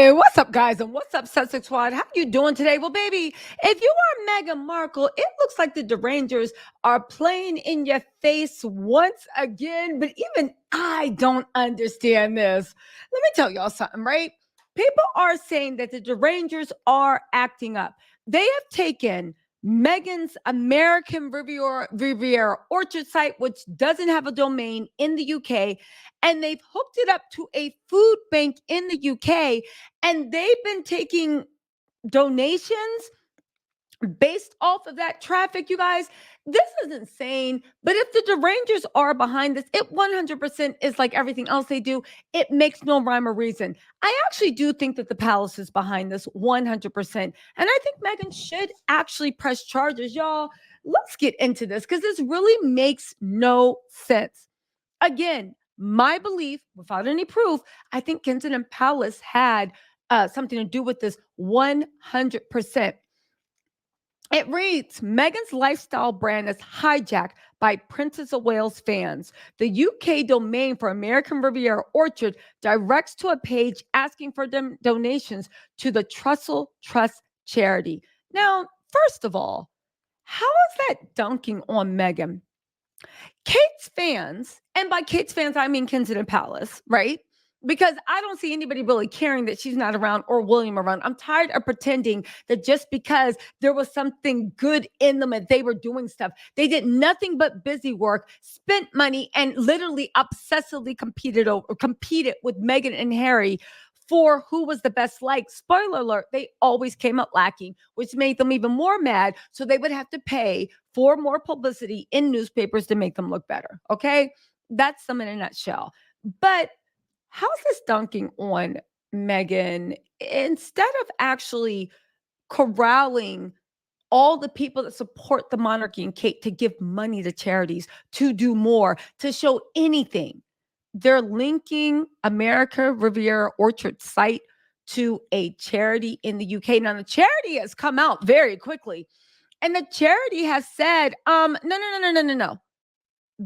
Hey, what's up, guys? And what's up, Sussex Squad? How you doing today? Well, baby, if you are Meghan Markle, it looks like the derangers are playing in your face once again. But even I don't understand this. Let me tell y'all something, right? People are saying that the derangers are acting up. They have taken Meghan's American Riviera Orchard site, which doesn't have a domain in the UK, and they've hooked it up to a food bank in the UK, and they've been taking donations based off of that traffic, you guys. This is insane. But if the derangers are behind this, it 100% is like everything else they do. It makes no rhyme or reason. I actually do think that the palace is behind this 100%. And I think Meghan should actually press charges. Y'all, let's get into this because this really makes no sense. Again, my belief, without any proof, I think Kensington Palace had something to do with this 100%. It reads, Meghan's lifestyle brand is hijacked by Princess of Wales fans. The UK domain for American Riviera Orchard directs to a page asking for donations to the Trussell Trust charity. Now, first of all, how is that dunking on Meghan? Kate's fans, and by Kate's fans, I mean Kensington Palace, right? Because I don't see anybody really caring that she's not around or William around. I'm tired of pretending that just because there was something good in them and they were doing stuff, they did nothing but busy work, spent money, and literally obsessively competed with Meghan and Harry for who was the best like. Spoiler alert, they always came up lacking, which made them even more mad. So they would have to pay for more publicity in newspapers to make them look better. Okay. That's them in a nutshell. But how's this dunking on Meghan instead of actually corralling all the people that support the monarchy and Kate to give money to charities, to do more, to show anything? They're linking America Riviera Orchard site to a charity in the UK. Now, the charity has come out very quickly, and the charity has said, no.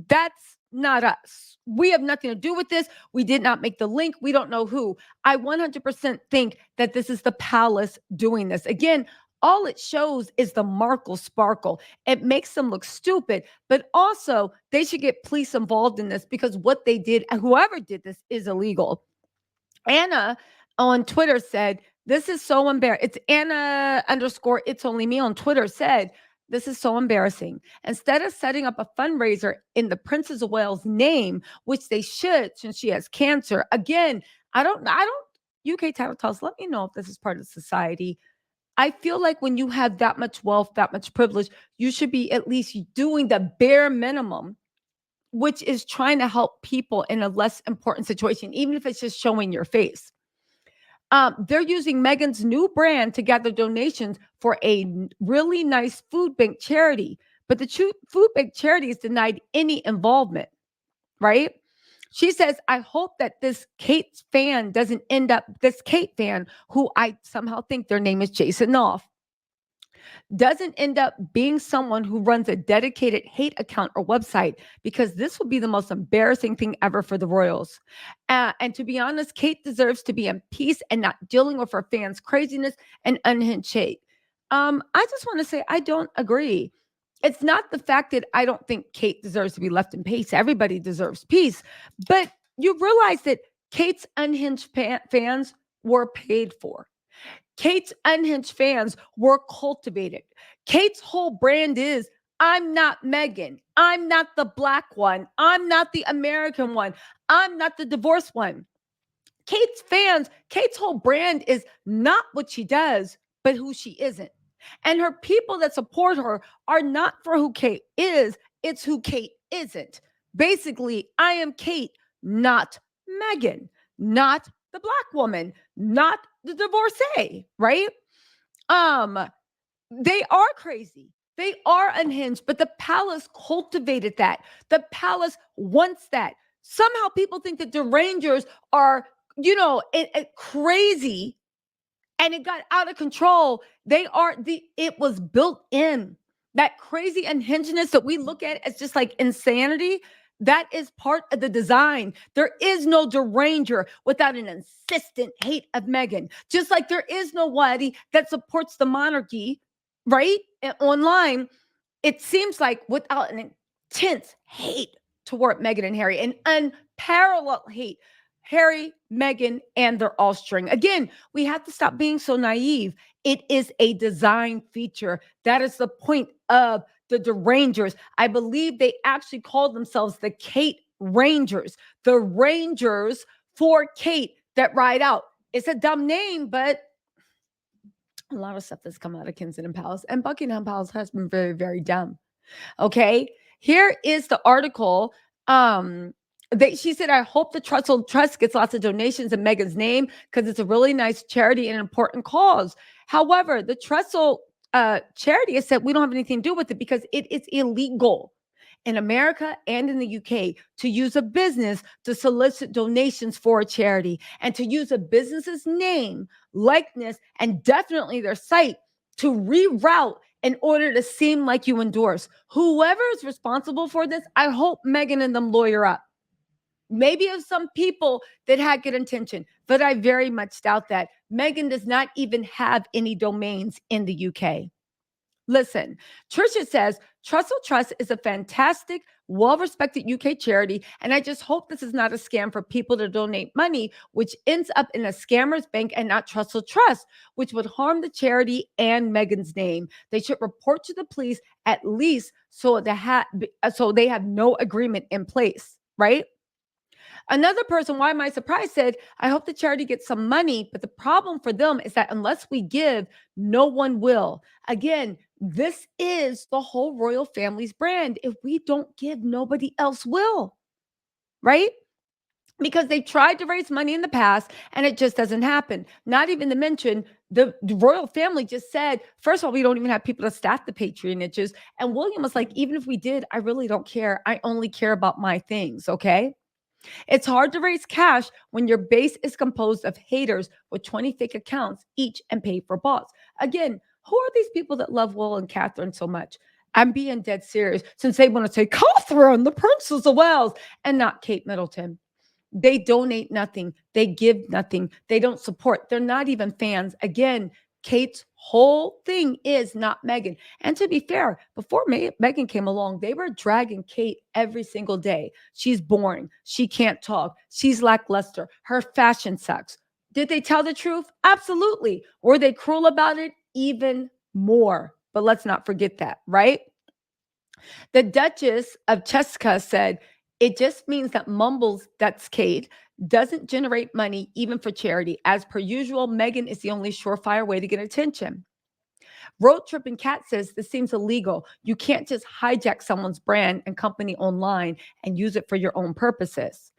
That's not us. We have nothing to do with this. We did not make the link. We don't know who. I 100% think that this is the palace doing this. Again, all it shows is the Markle sparkle. It makes them look stupid, but also they should get police involved in this because what they did, whoever did this, is illegal. Anna on Twitter said, this is so embarrassing. It's Anna _ it's only me on Twitter said, this is so embarrassing. Instead of setting up a fundraiser in the Princess of Wales name, which they should since she has cancer. Again, I don't, UK Tattle Tells, let me know if this is part of society. I feel like when you have that much wealth, that much privilege, you should be at least doing the bare minimum, which is trying to help people in a less important situation, even if it's just showing your face. They're using Meghan's new brand to gather donations for a really nice food bank charity, but the food bank charity is denied any involvement, right? She says, I hope that this Kate fan, who I somehow think their name is Jason Knopf, doesn't end up being someone who runs a dedicated hate account or website, because this would be the most embarrassing thing ever for the royals. And to be honest, Kate deserves to be in peace and not dealing with her fans' craziness and unhinged hate. I just want to say I don't agree. It's not the fact that I don't think Kate deserves to be left in peace. Everybody deserves peace. But you realize that Kate's unhinged fans were paid for. Kate's unhinged fans were cultivated. Kate's whole brand is, I'm not Meghan. I'm not the black one. I'm not the American one. I'm not the divorced one. Kate's fans, Kate's whole brand is not what she does, but who she isn't. And her people that support her are not for who Kate is, it's who Kate isn't. Basically, I am Kate, not Meghan, not the black woman, not the divorcee, right? They are crazy. They are unhinged, but the palace cultivated that. The palace wants that. Somehow people think that the Rangers are, crazy, and it got out of control. It was built in. That crazy unhingedness that we look at as just like insanity, That is part of the design. There is no deranger without an insistent hate of Meghan. Just like there is nobody that supports the monarchy, right? Online, it seems like without an intense hate toward Meghan and Harry, an unparalleled hate. Harry, Meghan, and their offspring. Again, we have to stop being so naive. It is a design feature. That is the point of the Derangers. I believe they actually called themselves the Kate Rangers, the Rangers for Kate that ride out. It's a dumb name, but a lot of stuff that's come out of Kensington Palace and Buckingham Palace has been very, very dumb. Okay. Here is the article. She said, I hope the Trust gets lots of donations in Meghan's name because it's a really nice charity and an important cause. However, the Trussell charity has said we don't have anything to do with it because it is illegal in America and in the UK to use a business to solicit donations for a charity and to use a business's name, likeness, and definitely their site to reroute in order to seem like you endorse. Whoever is responsible for this, I hope Meghan and them lawyer up. Maybe of some people that had good intention, but I very much doubt that. Meghan does not even have any domains in the UK. Listen, Trisha says Trussell Trust is a fantastic, well-respected UK charity, and I just hope this is not a scam for people to donate money, which ends up in a scammer's bank and not Trussell Trust, which would harm the charity and Meghan's name. They should report to the police at least so they have no agreement in place, right? Another person, why am I surprised, said, I hope the charity gets some money, but the problem for them is that unless we give, no one will. Again, this is the whole royal family's brand. If we don't give, nobody else will, right? Because they tried to raise money in the past and it just doesn't happen. Not even to mention the royal family just said, first of all, we don't even have people to staff the patronages. And William was like, even if we did, I really don't care. I only care about my things, okay? It's hard to raise cash when your base is composed of haters with 20 fake accounts each and pay for bots. Again, who are these people that love Will and Catherine so much? I'm being dead serious since they want to say Catherine, the Princess of Wales, and not Kate Middleton. They donate nothing. They give nothing. They don't support. They're not even fans. Again, Kate's whole thing is not Meghan. And to be fair, before Meghan came along, they were dragging Kate every single day. She's boring. She can't talk. She's lackluster. Her fashion sucks. Did they tell the truth? Absolutely. Were they cruel about it? Even more. But let's not forget that, right? The Duchess of Chester said, it just means that Mumbles, that's Kate, doesn't generate money even for charity. As per usual, Meghan is the only surefire way to get attention. Road Tripping Cat says this seems illegal. You can't just hijack someone's brand and company online and use it for your own purposes.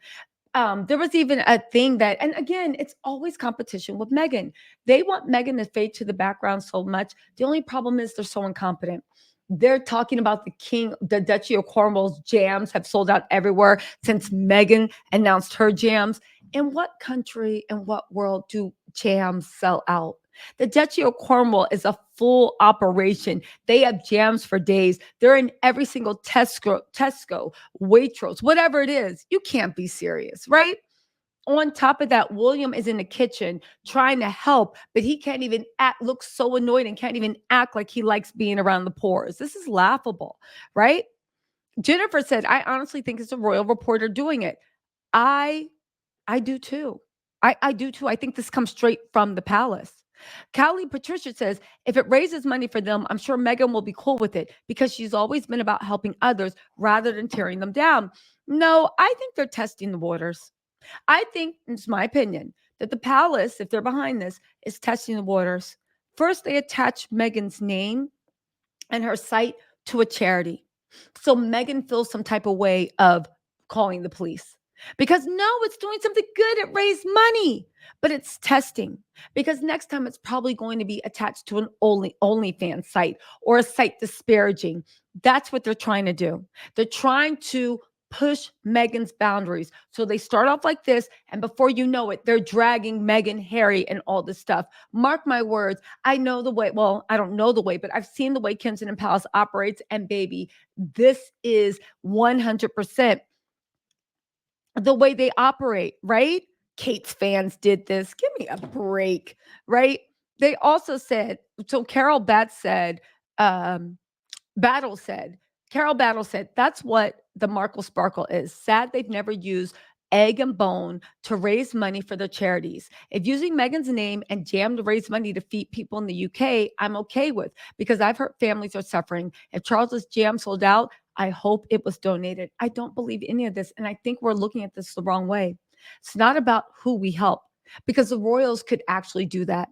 There was even a thing that, and again, it's always competition with Meghan. They want Meghan to fade to the background so much. The only problem is they're so incompetent. They're talking about the Duchy of Cornwall's jams have sold out everywhere since Meghan announced her jams. In what country and what world do jams sell out? The Duchy of Cornwall is a full operation. They have jams for days. They're in every single Tesco, Waitrose, whatever it is. You can't be serious, right? On top of that, William is in the kitchen trying to help, but he can't even look so annoyed and can't even act like he likes being around the pores. This is laughable, right? Jennifer said, I honestly think it's a royal reporter doing it. I do too. I do too. I think this comes straight from the palace. Callie Patricia says, if it raises money for them, I'm sure Meghan will be cool with it because she's always been about helping others rather than tearing them down. No, I think they're testing the waters. I think, it's my opinion, that the palace, if they're behind this, is testing the waters. First, they attach Meghan's name and her site to a charity. So Meghan feels some type of way of calling the police. Because no, it's doing something good. It raised money, but it's testing. Because next time it's probably going to be attached to an OnlyFans site or a site disparaging. That's what they're trying to do. They're trying to push Meghan's boundaries. So they start off like this, and before you know it, they're dragging Meghan, Harry, and all this stuff. Mark my words, I know the way. Well, I don't know the way, but I've seen the way Kensington Palace operates, and baby, this is 100% the way they operate, right? Kate's fans did this. Give me a break, right? They also said, so Carol Batts said, um, Battle said, Carol Battle said, that's what the Markle Sparkle is. Sad they've never used egg and bone to raise money for their charities. If using Meghan's name and jam to raise money to feed people in the UK, I'm okay with, because I've heard families are suffering. If Charles's jam sold out, I hope it was donated. I don't believe any of this. And I think we're looking at this the wrong way. It's not about who we help, because the royals could actually do that.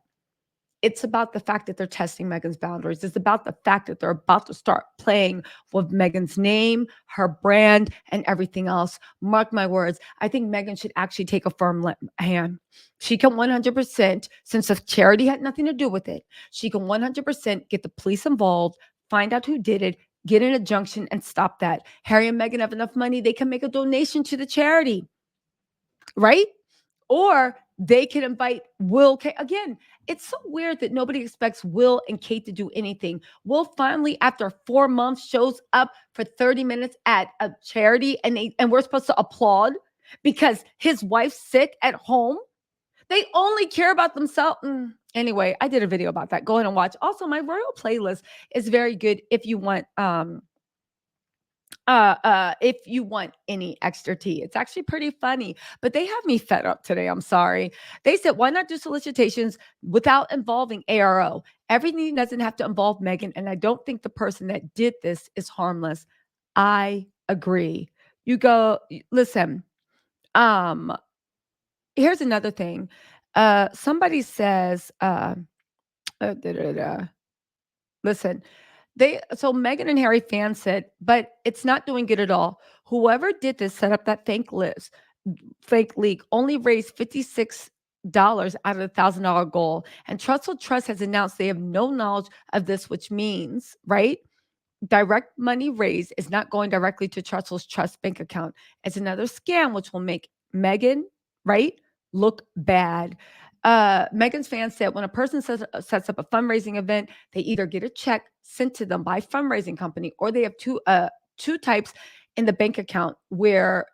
It's about the fact that they're testing Meghan's boundaries. It's about the fact that they're about to start playing with Meghan's name, her brand, and everything else. Mark my words. I think Meghan should actually take a firm hand. She can 100%, since the charity had nothing to do with it, she can 100% get the police involved, find out who did it, get an injunction, and stop that. Harry and Meghan have enough money, they can make a donation to the charity, right? Or they can invite Will. Again, it's so weird that nobody expects Will and Kate to do anything. Will finally, after 4 months, shows up for 30 minutes at a charity, and we're supposed to applaud because his wife's sick at home. They only care about themselves. Anyway, I did a video about that. Go ahead and watch. Also, my royal playlist is very good if you want if you want any extra tea. It's actually pretty funny, but they have me fed up today. I'm sorry. They said, why not do solicitations without involving ARO? Everything doesn't have to involve Meghan, and I don't think the person that did this is harmless. I agree. You go, listen, here's another thing. Somebody says, listen, so Meghan and Harry fans said, but it's not doing good at all. Whoever did this set up that fake leak only raised $56 out of the $1,000 goal. And Trust has announced they have no knowledge of this, which means, right? Direct money raised is not going directly to Trust bank account. It's another scam, which will make Meghan, right, look bad. Meghan's fans said when a person sets up a fundraising event, they either get a check sent to them by a fundraising company, or they have two types in the bank account where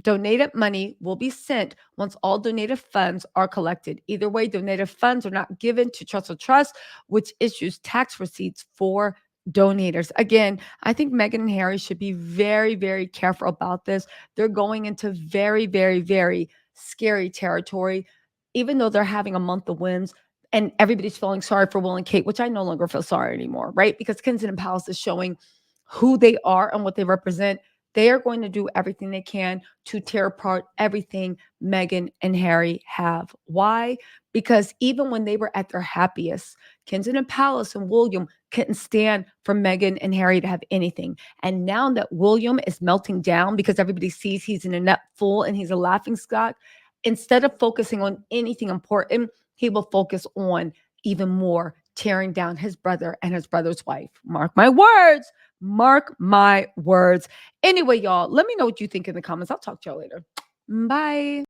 donated money will be sent once all donated funds are collected. Either way, donated funds are not given to Trust, which issues tax receipts for donators. Again, I think Meghan and Harry should be very, very careful about this. They're going into very, very, very scary territory, even though they're having a month of wins. And everybody's feeling sorry for Will and Kate, which I no longer feel sorry anymore, right? Because Kensington Palace is showing who they are and what they represent. They are going to do everything they can to tear apart everything Meghan and Harry have. Why? Because even when they were at their happiest, Kensington Palace and William couldn't stand for Meghan and Harry to have anything. And now that William is melting down because everybody sees he's an inept fool and he's a laughingstock, instead of focusing on anything important, he will focus on even more tearing down his brother and his brother's wife. Mark my words. Mark my words. Anyway, y'all, let me know what you think in the comments. I'll talk to y'all later. Bye.